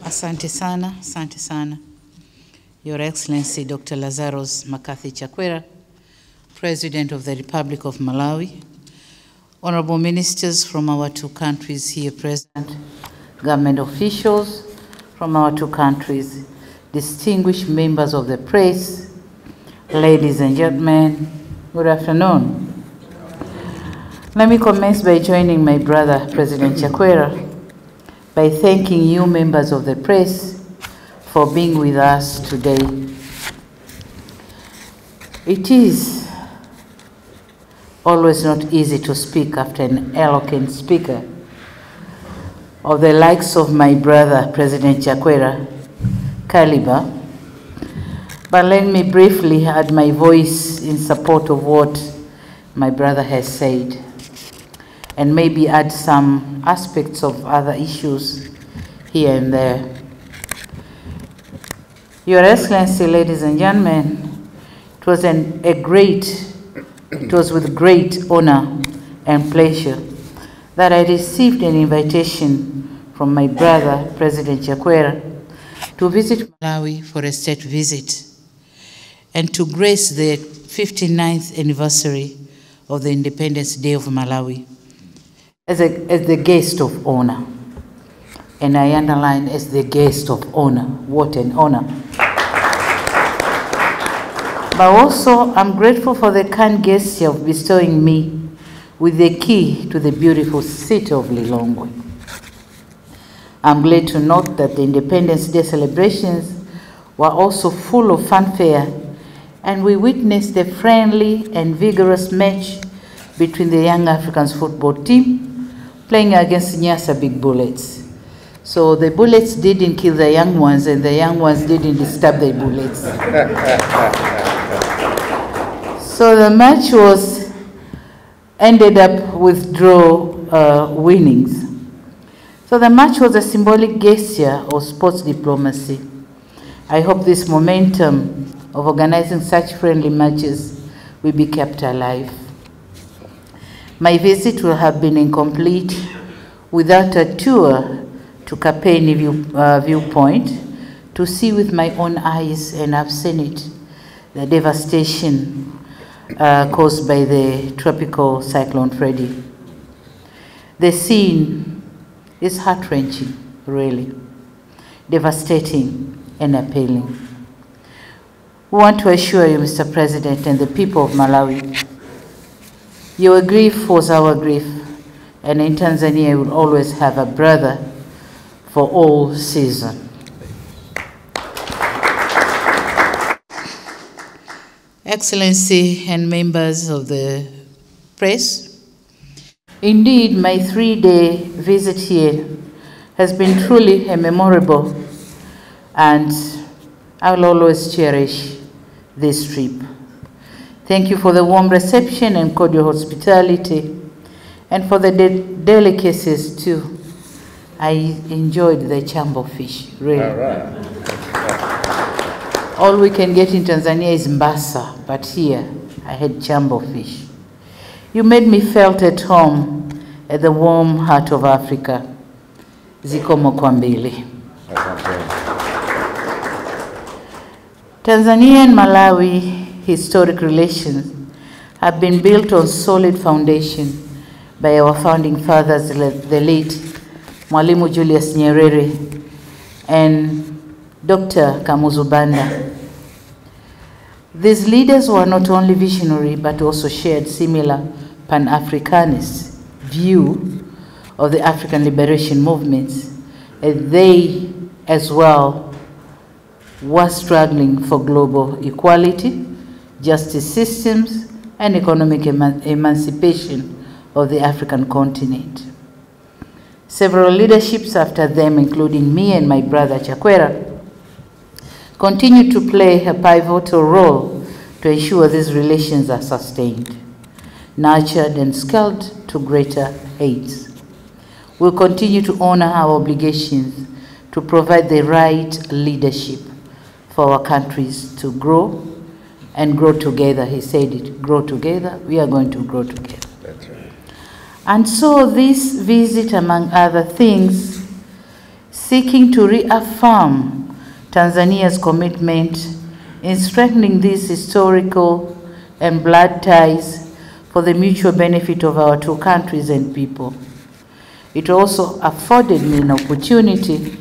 Asante sana. Your Excellency Dr. Lazarus Makathi Chakwera, President of the Republic of Malawi, honorable ministers from our two countries here present, government officials from our two countries, distinguished members of the press, ladies and gentlemen, good afternoon. Let me commence by joining my brother, President Chakwera, by thanking you, members of the press, for being with us today. It is always not easy to speak after an eloquent speaker of the likes of my brother, President Chakwera, caliber, but let me briefly add my voice in support of what my brother has said, and maybe add some aspects of other issues here and there. Your Excellency, ladies and gentlemen, it was with great honor and pleasure that I received an invitation from my brother, President Chakwera, to visit Malawi for a state visit and to grace the 59th anniversary of the Independence Day of Malawi as the guest of honor. And I underline, as the guest of honor. What an honor. But also, I'm grateful for the kind gesture of bestowing me with the key to the beautiful city of Lilongwe. I'm glad to note that the Independence Day celebrations were also full of fanfare, and we witnessed a friendly and vigorous match between the Young Africans football team playing against Nyasa Big Bullets. So the bullets didn't kill the young ones, and the young ones didn't disturb the bullets. So the match ended up with draw winnings. So the match was a symbolic gesture of sports diplomacy. I hope this momentum of organizing such friendly matches will be kept alive. My visit will have been incomplete without a tour to Kapeni viewpoint to see with my own eyes, and I've seen it, the devastation caused by the tropical cyclone Freddy. The scene is heart-wrenching, really, devastating and appalling. We want to assure you, Mr. President, and the people of Malawi, your grief was our grief, and in Tanzania we will always have a brother for all seasons. Excellency and members of the press, indeed my 3-day visit here has been truly memorable, and I will always cherish this trip. Thank you for the warm reception and cordial hospitality, and for the delicacies too. I enjoyed the chambo fish, really. All right. All we can get in Tanzania is mbasa, but here I had chambo fish. You made me felt at home at the warm heart of Africa. Zikomo kwambili. Tanzania and Malawi historic relations have been built on solid foundation by our founding fathers, the late Mwalimu Julius Nyerere and Dr. Kamuzu Banda. These leaders were not only visionary, but also shared similar Pan-Africanist view of the African liberation movements, and they as well were struggling for global equality, justice systems, and economic emancipation of the African continent. Several leaderships after them, including me and my brother Chakwera, continue to play a pivotal role to ensure these relations are sustained, nurtured, and scaled to greater heights. We'll continue to honor our obligations to provide the right leadership for our countries to grow and grow together. He said it, grow together. We are going to grow together. That's right. And so this visit, among other things, seeking to reaffirm Tanzania's commitment in strengthening these historical and blood ties for the mutual benefit of our two countries and people. It also afforded me an opportunity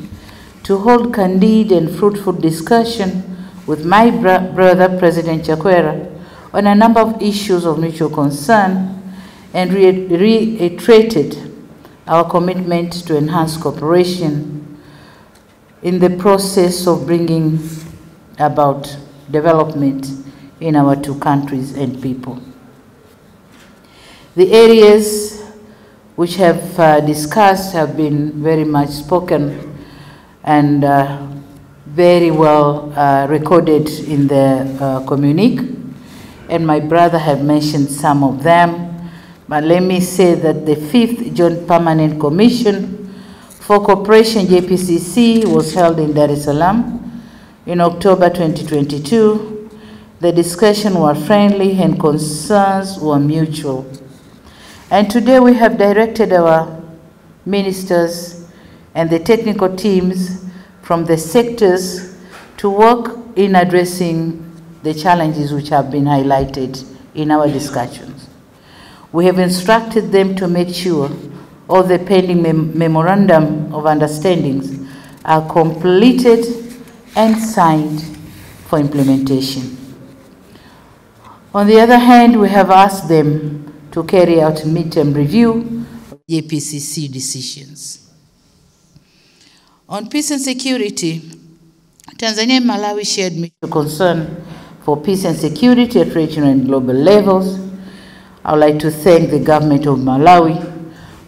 to hold candid and fruitful discussion with my brother, President Chakwera, on a number of issues of mutual concern, and reiterated our commitment to enhance cooperation in the process of bringing about development in our two countries and people. The areas which have discussed have been very much spoken and very well recorded in the communique, and my brother have mentioned some of them. But let me say that the 5th Joint Permanent Commission for Cooperation, JPCC, was held in Dar es Salaam in October 2022. The discussions were friendly and concerns were mutual. And today we have directed our ministers and the technical teams from the sectors to work in addressing the challenges which have been highlighted in our discussions. We have instructed them to make sure all the pending memorandum of understandings are completed and signed for implementation. On the other hand, we have asked them to carry out midterm review of JPCC decisions. On peace and security, Tanzania and Malawi shared mutual concern for peace and security at regional and global levels. I would like to thank the government of Malawi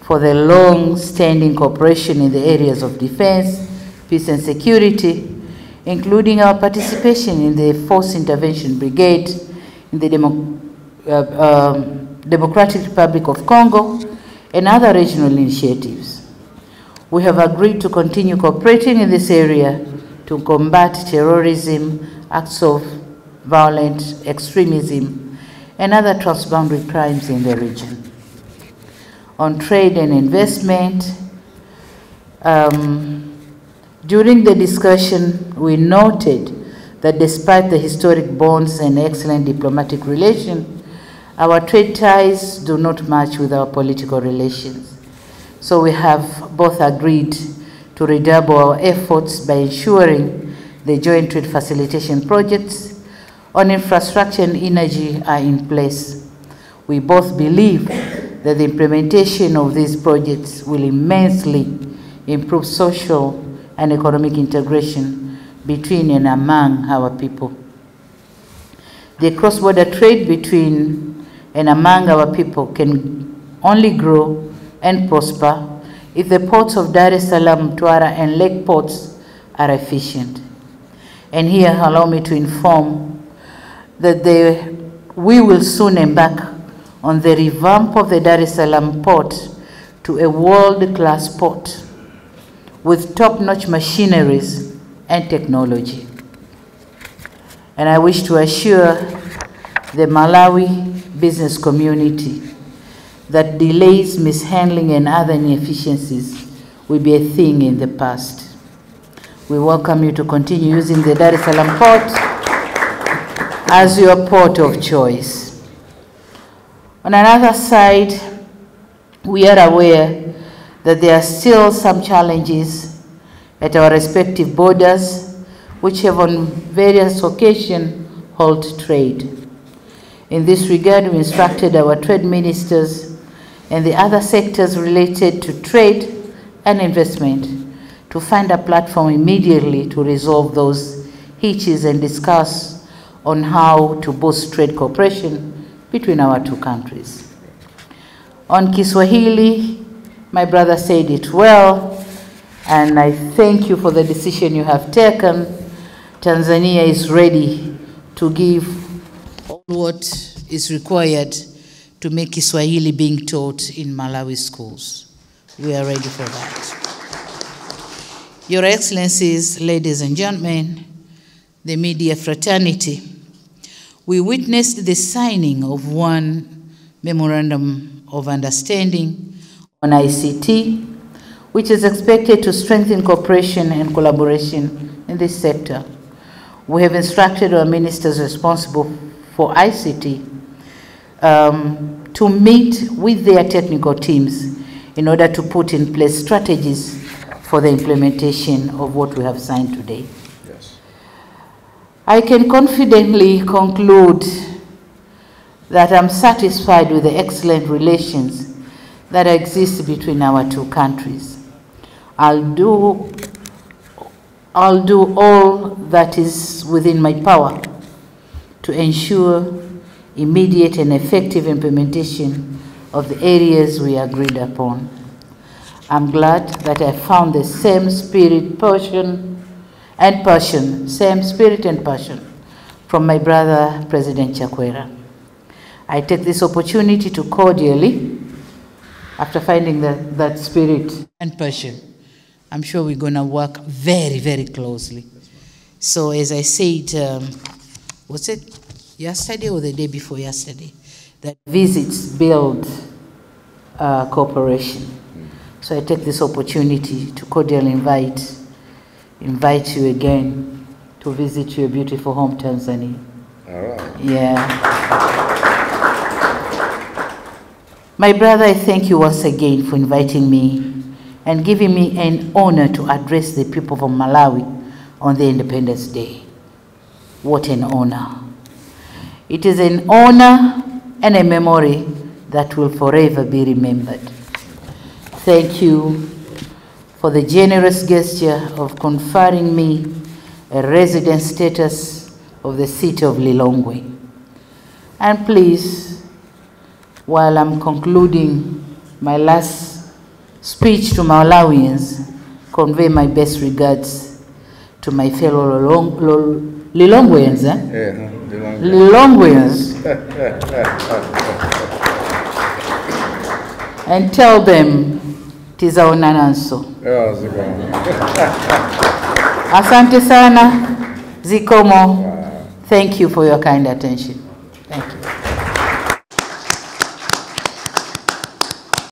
for the long-standing cooperation in the areas of defense, peace and security, including our participation in the Force Intervention Brigade in the Democratic Republic of Congo and other regional initiatives. We have agreed to continue cooperating in this area to combat terrorism, acts of violent extremism, and other transboundary crimes in the region. On trade and investment, during the discussion, we noted that despite the historic bonds and excellent diplomatic relations, our trade ties do not match with our political relations. So we have both agreed to redouble our efforts by ensuring the joint trade facilitation projects on infrastructure and energy are in place. We both believe that the implementation of these projects will immensely improve social and economic integration between and among our people. The cross-border trade between and among our people can only grow and prosper if the ports of Dar es Salaam, Mtwara, and Lake ports are efficient. And here, allow me to inform that we will soon embark on the revamp of the Dar es Salaam port to a world-class port with top-notch machineries and technology. And I wish to assure the Malawi business community that delays, mishandling, and other inefficiencies will be a thing in the past. We welcome you to continue using the Dar es Salaam port as your port of choice. On another side, we are aware that there are still some challenges at our respective borders, which have on various occasions halted trade. In this regard, we instructed our trade ministers and the other sectors related to trade and investment to find a platform immediately to resolve those hitches and discuss on how to boost trade cooperation between our two countries. On Kiswahili, my brother said it well, and I thank you for the decision you have taken. Tanzania is ready to give all what is required to make Kiswahili being taught in Malawi schools. We are ready for that. Your Excellencies, ladies and gentlemen, the media fraternity, we witnessed the signing of one memorandum of understanding on ICT, which is expected to strengthen cooperation and collaboration in this sector. We have instructed our ministers responsible for ICT to meet with their technical teams in order to put in place strategies for the implementation of what we have signed today. Yes. I can confidently conclude that I'm satisfied with the excellent relations that exist between our two countries. I'll do all that is within my power to ensure immediate and effective implementation of the areas we agreed upon. I'm glad that I found the same spirit, passion from my brother, President Chakwera. I take this opportunity to cordially, after finding that spirit and passion, I'm sure we're going to work very, very closely. So as I said, was it yesterday or the day before yesterday, that visits build cooperation. So I take this opportunity to cordially invite you again to visit your beautiful home, Tanzania. All right. Yeah. My brother, I thank you once again for inviting me and giving me an honor to address the people of Malawi on the Independence Day. What an honor. It is an honor and a memory that will forever be remembered. Thank you for the generous gesture of conferring me a resident status of the city of Lilongwe. And please, while I'm concluding my last speech to Malawians, convey my best regards to my fellow Lilongweans. Yeah, Lilongweans. And tell them tiza onananso. Asante sana, zikomo. Thank you for your kind attention. Thank you.